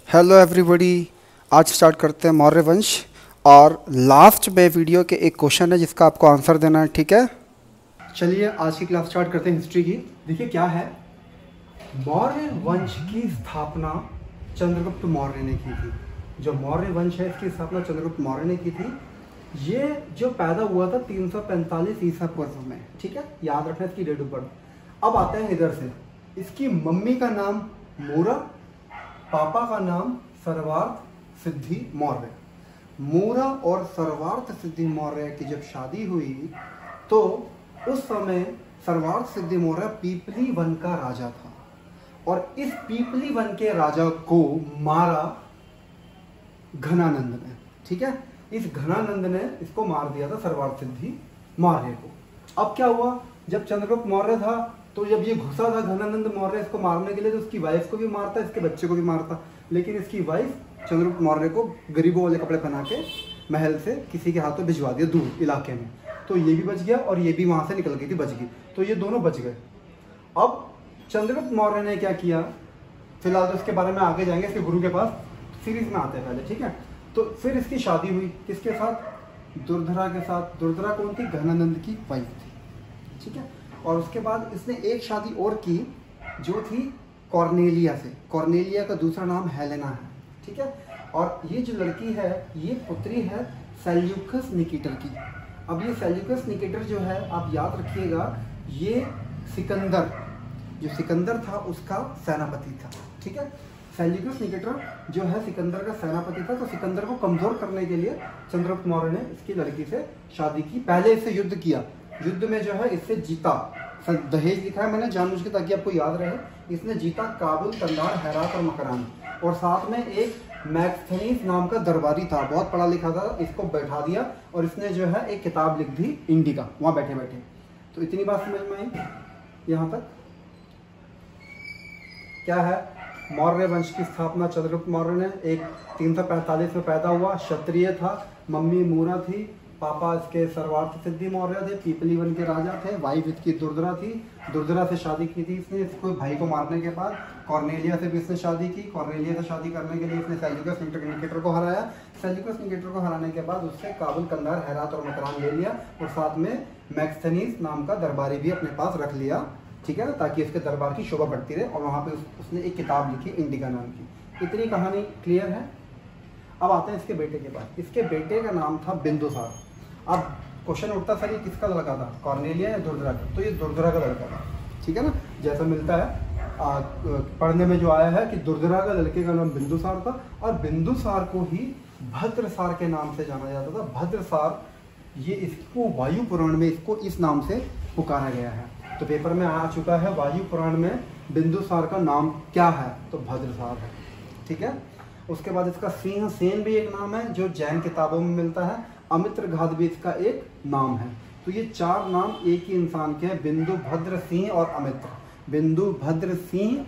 Hello everybody. आज start करते हैं मौर्य वंश और लास्ट में वीडियो के एक क्वेश्चन है जिसका आपको आंसर देना है, ठीक है। चलिए आज की क्लास स्टार्ट करते हैं हिस्ट्री की। देखिए क्या है, मौर्य वंश की स्थापना चंद्रगुप्त मौर्य ने की थी। जो मौर्य वंश है इसकी स्थापना चंद्रगुप्त मौर्य ने की थी। ये जो पैदा हुआ था 345 ईसा पूर्व में, ठीक है, याद रखना इसकी डेट ऑफ बर्थ। अब आते हैं इधर से, इसकी मम्मी का नाम मूरा, पापा का नाम सर्वार्थ सिद्धि मौर्य। मूरा और सर्वार्थ सिद्धि मौर्य की जब शादी हुई तो उस समय सर्वार्थ सिद्धि मौर्य पीपली वन का राजा था और इस पीपली वन के राजा को मारा घनानंद ने, ठीक है। इस घनानंद ने इसको मार दिया था सर्वार्थ सिद्धि मौर्य को। अब क्या हुआ, जब चंद्रगुप्त मौर्य था तो जब ये घुसा था घनानंद मौर्य इसको मारने के लिए तो उसकी वाइफ को भी मारता, इसके बच्चे को भी मारता, लेकिन इसकी वाइफ चंद्रगुप्त मौर्य को गरीबों वाले कपड़े पहना के महल से किसी के हाथों भिजवा दिया दूर इलाके में। तो ये भी बच गया और ये भी वहां से निकल गई थी, बच गई, तो ये दोनों बच गए। अब चंद्रगुप्त मौर्य ने क्या किया, फिलहाल तो इसके बारे में आगे जाएंगे, इसके गुरु के पास सीरीज में आते हैं पहले, ठीक है। तो फिर इसकी शादी हुई किसके साथ, दुर्धरा के साथ। दुर्धरा कौन थी, घनानंद की वाइफ थी, ठीक है। और उसके बाद इसने एक शादी और की जो थी कॉर्नेलिया से। कॉर्नेलिया का दूसरा नाम हेलेना है, ठीक है। और ये जो लड़की है ये पुत्री है सेल्यूकस निकेटर की। अब ये सेल्यूकस निकेटर जो है आप याद रखिएगा, ये सिकंदर, जो सिकंदर था उसका सेनापति था, ठीक है। सेल्यूकस निकेटर जो है सिकंदर का सेनापति था, तो सिकंदर को कमजोर करने के लिए चंद्रगुप्त मौर्य ने इसकी लड़की से शादी की। पहले इससे युद्ध किया, युद्ध में जो है इससे जीता। दहेज लिखा है मैंने जानबूझ के ताकि आपको याद रहे। इसने जीता काबुल, कंधार, हेरात और मकरान। और साथ में एक मैक्स्थनीस नाम का दरबारी था, बहुत पढ़ा लिखा था, इसको बैठा दिया और इसने जो है एक किताब लिख दी इंडिका, वहां बैठे बैठे। तो इतनी बात समझ में आई यहाँ तक। क्या है, मौर्य वंश की स्थापना चंद्रगुप्त मौर्य ने, एक 345 में पैदा हुआ, क्षत्रिय था, मम्मी मूरा थी, पापा इसके सर्वार्थ सिद्धि मौर्य थे, पीपली वन के राजा थे, वाइफ इसकी दुर्धरा थी। दुर्धरा से शादी की थी इसने, इसको भाई को मारने के बाद। कॉर्नेलिया से भी इसने शादी की। कॉर्नेलिया से शादी करने के लिए इसने सेल्यूकस निकेटर को हराया। सेल्यूकस निकेटर को हराने के बाद उससे काबुल, कंधार, हेरात और मकरान ले लिया और साथ में मैक्स्थनीस नाम का दरबारी भी अपने पास रख लिया, ठीक है ना, ताकि उसके दरबार की शोभा बढ़ती रहे। और वहाँ पे उसने एक किताब लिखी इंडिका नाम की। इतनी कहानी क्लियर है। अब आते हैं इसके बेटे के पास। इसके बेटे का नाम था बिंदुसार। अब क्वेश्चन उठता सर ये किसका लड़का था, कॉर्नेलिया या दुर्धरा का, तो ये दुर्धरा का लड़का था, ठीक है ना। जैसा मिलता है पढ़ने में जो आया है कि दुर्धरा का लड़के का नाम बिंदुसार था और बिंदुसार को ही भद्रसार के नाम से जाना जाता था। भद्रसार, ये इसको वायु पुराण में इसको इस नाम से पुकारा गया है। तो पेपर में आ चुका है वायु पुराण में बिंदुसार का नाम क्या है, तो भद्रसार है, ठीक है। उसके बाद इसका सिंह सेन भी एक नाम है जो जैन किताबों में मिलता है। अमित्र घात भी इसका एक नाम है। तो ये चार नाम एक ही इंसान के हैं, बिंदु, भद्र, सिंह और अमित्र। बिंदु, भद्र, सिंह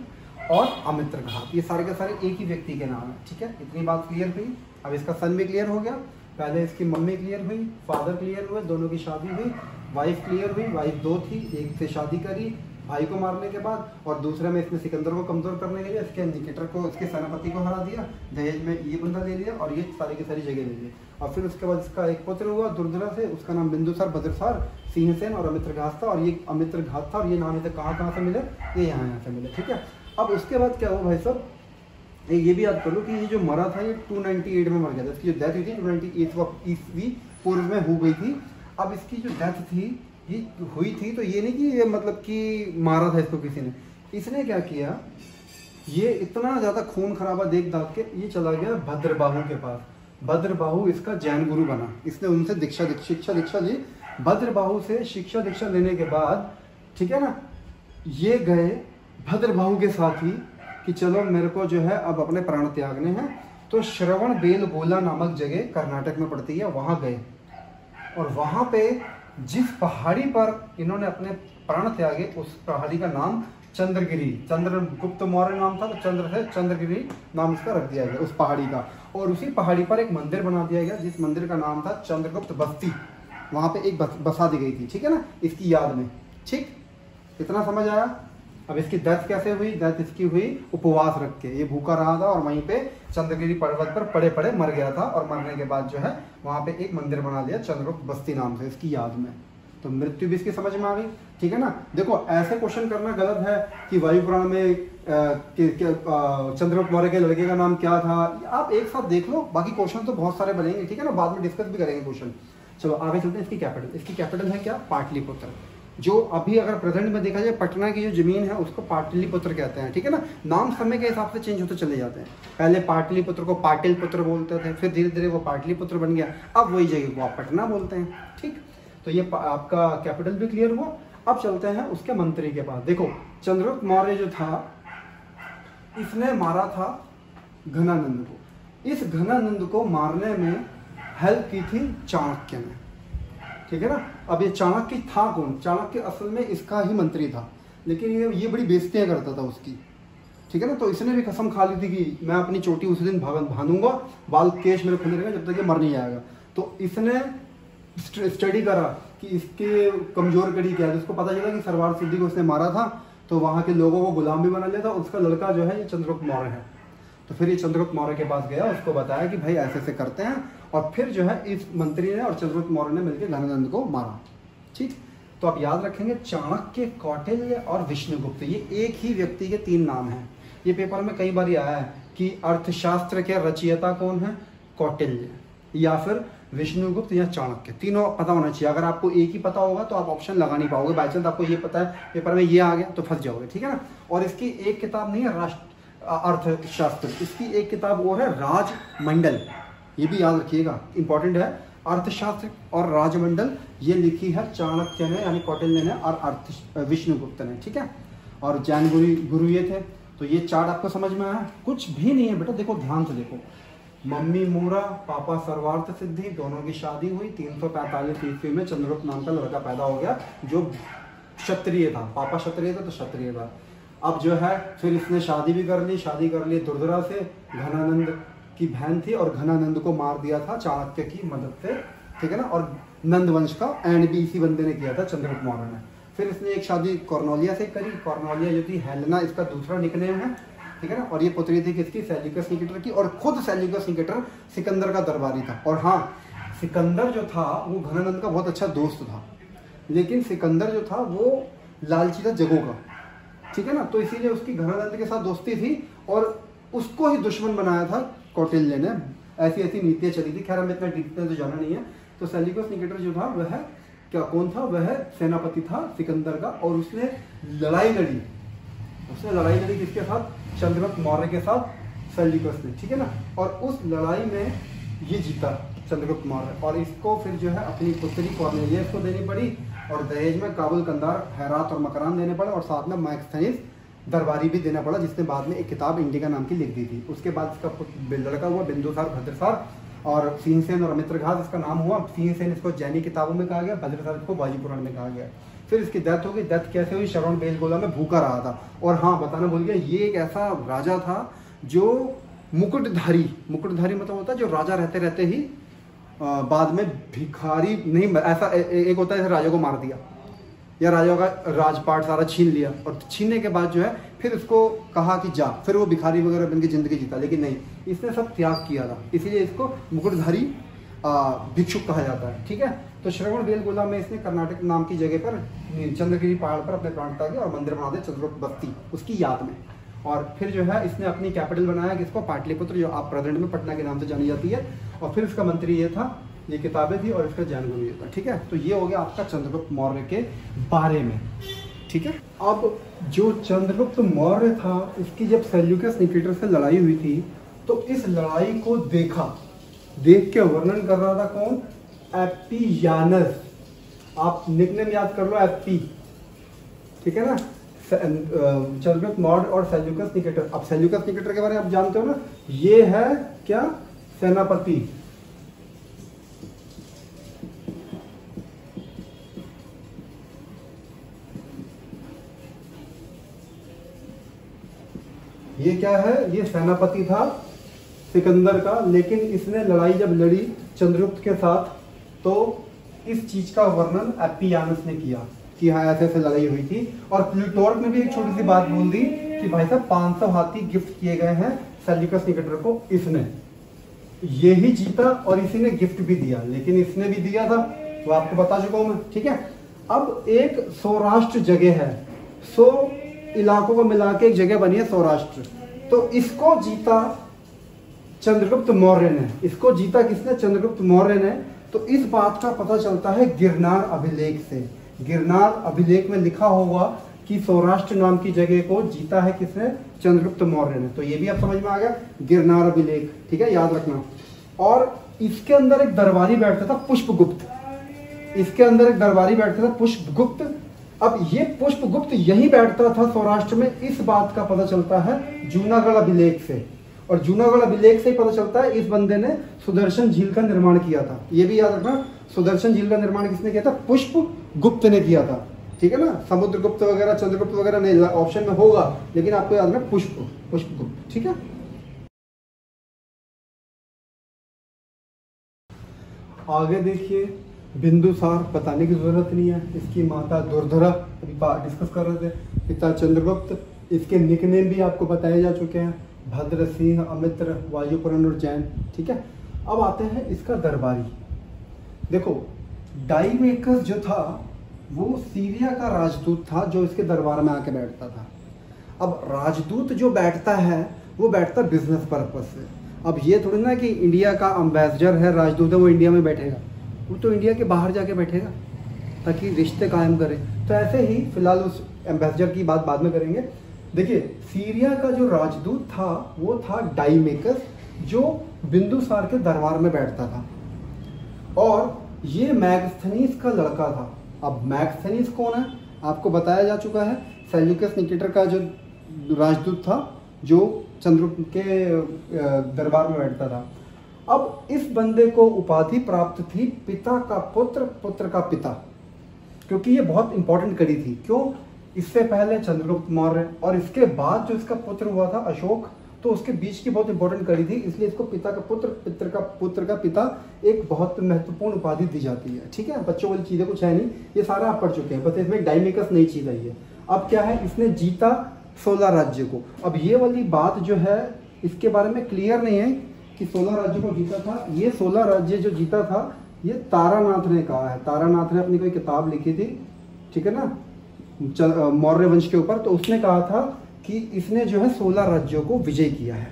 और अमित्र घात, ये सारे के सारे एक ही व्यक्ति के नाम है, ठीक है। इतनी बात क्लियर हुई। अब इसका सन भी क्लियर हो गया। पहले इसकी मम्मी क्लियर हुई, फादर क्लियर हुए, दोनों की शादी हुई, वाइफ क्लियर हुई, वाइफ दो थी, एक से शादी करी भाई को मारने के बाद, और दूसरे में इसने सिकंदर को कमजोर करने के लिए इसके निकेटर को, इसके सेनापति को हरा दिया, दहेज में ये बंदा ले लिया और ये सारी की सारी जगह ले ली। और फिर उसके बाद इसका एक पुत्र हुआ दुर्धरा से, उसका नाम बिंदुसार, भद्रसार, सिंहसेन और अमित्र घात था। और ये अमित्र घात था और ये नाम इसे कहाँ से मिले, ये यहाँ से मिले, ठीक है। अब उसके बाद क्या हुआ भाई साहब, ये भी याद कर लो कि ये जो मरा था ये 298 में मर गया था। इसकी जो डेथ हुई थी 298 ईस्वी पूर्व में हो गई थी। अब इसकी जो डेथ थी ये हुई थी तो ये नहीं कि ये मतलब कि मारा था इसको किसी ने, इसने क्या किया, ये इतना ज्यादा खून खराबा देख दाख के ये चला गया भद्रबाहु के पास। भद्रबाहु इसका जैन गुरु बना, इसने उनसे शिक्षा दीक्षा ली। भद्रबाहु से शिक्षा दीक्षा लेने के बाद, ठीक है ना, ये गए भद्रबाहु के साथ ही कि चलो मेरे को जो है अब अपने प्राण त्यागने हैं। तो श्रवण बेलगोला नामक जगह कर्नाटक में पड़ती है, वहां गए और वहां पे जिस पहाड़ी पर इन्होंने अपने प्राण त्यागे उस पहाड़ी का नाम चंद्रगिरी, चंद्रगुप्त मौर्य नाम था तो चंद्र से चंद्रगिरी नाम इसका रख दिया गया उस पहाड़ी का। और उसी पहाड़ी पर एक मंदिर बना दिया गया जिस मंदिर का नाम था चंद्रगुप्त बस्ती। वहां पे एक बसा दी गई थी, ठीक है ना, इसकी याद में। ठीक, इतना समझ आया। अब इसकी डेथ कैसे हुई? डेथ इसकी हुई उपवास रख के। ये भूखा रहा था और वहीं पे चंद्रगिरी पर्वत पर पड़े पड़े मर गया था, और मरने के बाद जो है वहाँ पे एक मंदिर बना लिया चंद्रगुप्त बस्ती नाम से इसकी याद में। तो मृत्यु भी इसकी समझ में आ गई, ठीक है ना। देखो ऐसे क्वेश्चन करना गलत है कि वायु पुराण में चंद्रगुप्त मौर्य के लड़के का नाम क्या था। आप एक साथ देख लो, बाकी क्वेश्चन तो बहुत सारे बनेंगे, ठीक है ना, बाद में डिस्कस भी करेंगे क्वेश्चन। चलो आगे चलते हैं। इसकी कैपिटल है क्या? पाटलिपुत्र। जो अभी अगर प्रेजेंट में देखा जाए पटना की जो जमीन है उसको पाटलिपुत्र कहते हैं, ठीक है ना। नाम समय के हिसाब से चेंज होते चले जाते हैं। पहले पाटलिपुत्र को पाटिलपुत्र बोलते थे, फिर धीरे धीरे वो पाटलिपुत्र बन गया, अब वही जगह को आप पटना बोलते हैं, ठीक। तो ये आपका कैपिटल भी क्लियर हुआ। अब चलते हैं उसके मंत्री के पास। देखो चंद्रगुप्त मौर्य जो था इसने मारा था घनानंद को। इस घनानंद को मारने में हेल्प की थी चाणक्य ने, ठीक है ना। अब ये चाणक्य था कौन? चाणक्य असल में इसका ही मंत्री था, लेकिन ये बड़ी बेइज्जतियां करता था उसकी, ठीक है ना। तो इसने भी कसम खा ली थी कि मैं अपनी चोटी उसी दिन भानूंगा, बाल केश मेरे खुले रहेंगे जब तक ये मर नहीं जाएगा। तो इसने स्टडी करा कि इसके कमजोर कड़ी क्या है। उसको पता चला कि सरवार सिद्धि को उसने मारा था, तो वहाँ के लोगों को गुलाम भी बना लिया था। उसका लड़का जो है ये चंद्रगुप्त मौर्य है। तो फिर ये चंद्रगुप्त मौर्य के पास गया, उसको बताया कि भाई ऐसे ऐसे करते हैं, और फिर जो है इस मंत्री ने और चंद्रगुप्त मौर्य ने मिलकर घनानंद को मारा, ठीक। तो आप याद रखेंगे चाणक्य, कौटिल्य और विष्णुगुप्त, ये एक ही व्यक्ति के 3 नाम हैं। ये पेपर में कई बार आया है कि अर्थशास्त्र के रचयिता कौन है? कौटिल्य, या फिर विष्णुगुप्त या चाणक्य। तीनों पता होना चाहिए। अगर आपको एक ही पता होगा तो आप ऑप्शन लगा नहीं पाओगे। बाई चांस आपको ये पता है पेपर में ये आ गया तो फंस जाओगे, ठीक है ना। और इसकी एक किताब नहीं है अर्थशास्त्र, इसकी एक किताब वो है राजमंडल, ये भी याद रखिएगा, इंपॉर्टेंट है। अर्थशास्त्र और राजमंडल ये लिखी है चाणक्य ने यानी कौटिल्य ने और विष्णुगुप्त ने, ठीक है। और जैन गुरु ये थे। तो ये चार्ट आपको समझ में आया? कुछ भी नहीं है बेटा, देखो ध्यान से देखो। मम्मी मूरा, पापा सर्वार्थ सिद्धि, दोनों की शादी हुई। 345 ईस्वी में चंद्रगुप्त नाम का लड़का पैदा हो गया जो क्षत्रिय था। पापा क्षत्रिय था तो क्षत्रिय था। अब जो है फिर इसने शादी कर ली दुर्धरा से, घनानंद की बहन थी, और घनानंद को मार दिया था चाणक्य की मदद से, ठीक है ना। और नंद वंश का एंड भी इसी बंदे ने किया था, चंद्रगुप्त मौर्य ने। फिर इसने एक शादी कॉर्नोलिया से करी। कॉर्नोलिया जो थी हेलेना इसका दूसरा निकनेम है, ठीक है ना। और ये पुत्री थी किसकी? सेल्यूकस निकेटर की। और खुद सेल्यूकस निकेटर सिकंदर का दरबारी था। और हाँ, सिकंदर जो था वो घनानंद का बहुत अच्छा दोस्त था, लेकिन सिकंदर जो था वो लालची था जगों का, ठीक है ना। तो इसीलिए उसकी घनानंद के साथ दोस्ती थी और उसको ही दुश्मन बनाया था कौटिल्य ने। ऐसी ऐसी नीतियाँ चली थी। खैर हमें इतना डिटेल तो जाना नहीं है। तो सेल्यूकस निकेटर जो था वह क्या कौन था? वह सेनापति था सिकंदर का, और उसने लड़ाई लड़ी किसके साथ? चंद्रगुप्त मौर्य के साथ, सेल्यूकस ने, ठीक है ना। और उस लड़ाई में ये जीता चंद्रगुप्त मौर्य, और इसको फिर जो है अपनी पुत्री कॉर्नेलियस को देनी पड़ी, और दहेज में काबुल, कंधार, हेरात और मकरान देने पड़े, और साथ में मैक्स्थनीस दरबारी भी देना पड़ा, जिसने बाद में एक किताब इंडिका नाम की लिख दी थी। उसके बाद इसका लड़का हुआ बिंदुसार, भद्रसार, और सीनसेन और अमित्रघात इसका नाम हुआ। सीनसेन इसको जैनी किताबों में कहा गया, भद्रसार इसको वायु पुराण में कहा गया। फिर इसकी डेथ हो गई। डेथ कैसे हुई? श्रवण बेलगोला में भूखा रहा था। और हाँ, बताना भूल गया, ये एक ऐसा राजा था जो मुकुटधारी मतलब होता है जो राजा रहते रहते ही बाद में भिखारी नहीं, ऐसा एक होता है राजा को मार दिया या राजा का राजपाट सारा छीन लिया, और छीनने के बाद जो है फिर उसको कहा कि जा, फिर वो भिखारी वगैरह बन के जिंदगी जीता। लेकिन नहीं, इसने सब त्याग किया था, इसीलिए इसको मुकुटधारी भिक्षुक कहा जाता है, ठीक है। तो श्रवण बेलगोला में इसने कर्नाटक नाम की जगह पर चंद्रगिरी पहाड़ पर अपने प्राण त्यागे और मंदिर बना दिया चंद्रगुप्त बस्ती उसकी याद में। और फिर जो है इसने अपनी कैपिटल बनाया किसको? पाटलिपुत्र, जो आप प्रेजेंट में पटना के नाम से जानी जाती है। और फिर इसका मंत्री ये था, ये किताबें थी, और इसका जैन गुरु ये था, ठीक है। तो ये हो गया आपका चंद्रगुप्त मौर्य के बारे में, ठीक है। अब जो चंद्रगुप्त मौर्य था, इसकी जब सेल्यूकस निकेटर से लड़ाई हुई थी, तो इस लड़ाई को देख के वर्णन कर रहा था कौन? एप्पियानस। आप निकनेम याद कर लो, एप्पी, ठीक है ना। चंद्रगुप्त मौर्य और सेल्यूकस निकेटर। अब सेल्यूकस निकेटर के बारे में आप जानते हो ना, ये है क्या? सेनापति। ये क्या है? ये सेनापति था सिकंदर का, लेकिन इसने लड़ाई जब लड़ी चंद्रगुप्त के साथ, तो इस चीज का वर्णन एप्पियानस ने किया। कि हाँ ऐसे ऐसे लड़ाई हुई थी। और प्लूटार्क ने भी एक छोटी सी बात बोल दी कि भाई साहब 500 हाथी गिफ्ट किए गए हैं सेल्यूकस निकेटर को, इसने ये ही जीता और इसी ने गिफ्ट भी दिया, लेकिन इसने भी दिया था तो आपको बता चुका हूं मैं, ठीक है। अब एक सौराष्ट्र जगह है, 100 इलाकों को मिला के एक जगह बनी है सौराष्ट्र, तो इसको जीता चंद्रगुप्त मौर्य ने। इसको जीता किसने? चंद्रगुप्त मौर्य ने। तो इस बात का पता चलता है गिरनार अभिलेख से। गिरनार अभिलेख में लिखा होगा कि सौराष्ट्र नाम की जगह को जीता है किसने? चंद्रगुप्त मौर्य ने। तो ये भी आप समझ में आ गया, गिरनार अभिलेख, ठीक है, याद रखना। और इसके अंदर एक दरबारी बैठता था पुष्पगुप्त, इसके अंदर एक दरबारी बैठता था पुष्पगुप्त। अब ये पुष्पगुप्त यही बैठता था सौराष्ट्र में, इस बात का पता चलता है जूनागढ़ अभिलेख से। और जूनागढ़ अभिलेख से ही पता चलता है इस बंदे ने सुदर्शन झील का निर्माण किया था। ये भी याद रखना, सुदर्शन झील का निर्माण किसने किया था? पुष्पगुप्त ने किया था, ठीक है ना। समुद्रगुप्त वगैरह चंद्रगुप्त वगैरह नहीं ऑप्शन में होगा, लेकिन आपको याद रखना पुष्पगुप्त, ठीक है। आगे देखिए, बिंदुसार बताने की जरूरत नहीं है, इसकी माता दुर्धरा अभी डिस्कस कर रहे थे, पिता चंद्रगुप्त, इसके निकनेम भी आपको बताए जा चुके हैं, भद्र सिंह, अमित्र, वायुपुरन और जैन, ठीक है। अब आते हैं इसका दरबारी। देखो डाइमेकस जो था वो सीरिया का राजदूत था जो इसके दरबार में आके बैठता था। अब राजदूत जो बैठता है वो बैठता बिजनेस पर्पज से। अब ये थोड़ी ना कि इंडिया का अम्बेसडर है, राजदूत है, वो इंडिया में बैठेगा, वो तो इंडिया के बाहर जाके बैठेगा ताकि रिश्ते कायम करे। तो ऐसे ही फिलहाल उस एम्बेसडर की बात बाद में करेंगे। देखिए सीरिया का जो राजदूत था वो था डाइमेकस, जो बिंदुसार के दरबार में बैठता था, और ये मैगस्थनीस का लड़का था। अब मैगस्थनीस कौन है? आपको बताया जा चुका है, सेल्यूकस निकेटर का जो राजदूत था जो चंद्रगुप्त के दरबार में बैठता था। अब इस बंदे को उपाधि प्राप्त थी पिता का पुत्र, पुत्र का पिता, क्योंकि ये बहुत इंपॉर्टेंट कड़ी थी। क्यों? इससे पहले चंद्रगुप्त मौर्य और इसके बाद जो इसका पुत्र हुआ था अशोक, तो उसके बीच की बहुत इंपॉर्टेंट कड़ी थी, इसलिए इसको पिता का पुत्र, पुत्र का पिता एक बहुत महत्वपूर्ण उपाधि दी जाती है, ठीक है। बच्चों वाली चीजें कुछ है नहीं, ये सारा आप पढ़ चुके हैं, बस इसमें डाइमेकस नई चीज आई है। अब क्या है, इसने जीता 16 राज्य को। अब ये वाली बात जो है इसके बारे में क्लियर नहीं है कि 16 राज्यों को जीता था। ये 16 राज्य जो जीता था ये तारानाथ ने कहा है, तारानाथ ने अपनी कोई किताब लिखी थी, ठीक है ना, मौर्य वंश के ऊपर, तो उसने कहा था कि इसने जो है 16 राज्यों को विजय किया है।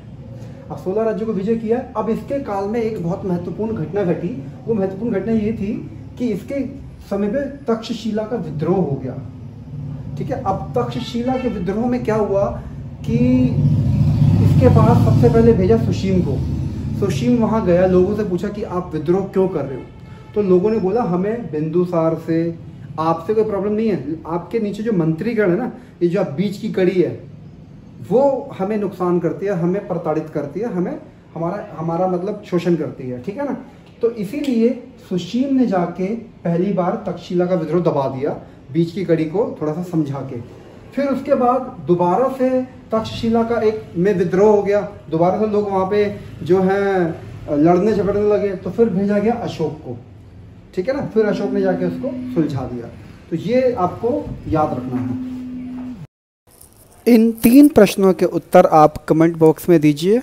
अब 16 राज्यों को विजय किया है। अब इसके काल में एक बहुत महत्वपूर्ण घटना घटी। वो महत्वपूर्ण घटना ये थी कि इसके समय में तक्षशिला का विद्रोह हो गया, ठीक है। अब तक्षशिला के विद्रोह में क्या हुआ कि इसके पास सबसे पहले भेजा सुशीम को। सुशीम वहां गया, लोगों से पूछा कि आप विद्रोह क्यों कर रहे हो? तो लोगों ने बोला हमें बिंदुसार से, आपसे कोई प्रॉब्लम नहीं है, आपके नीचे जो मंत्रीगण है ना, ये जो आप बीच की कड़ी है, वो हमें नुकसान करती है, हमें प्रताड़ित करती है, हमें हमारा मतलब शोषण करती है, ठीक है ना। तो इसीलिए सुशीम ने जाके पहली बार तक्षशिला का विद्रोह दबा दिया, बीच की कड़ी को थोड़ा सा समझा के। फिर उसके बाद दोबारा से तक्षशिला का एक में विद्रोह हो गया, दोबारा से लोग वहाँ पे जो है लड़ने झगड़ने लगे, तो फिर भेजा गया अशोक को, ठीक है ना। फिर अशोक ने जाके उसको सुलझा दिया। तो ये आपको याद रखना है। इन 3 प्रश्नों के उत्तर आप कमेंट बॉक्स में दीजिए।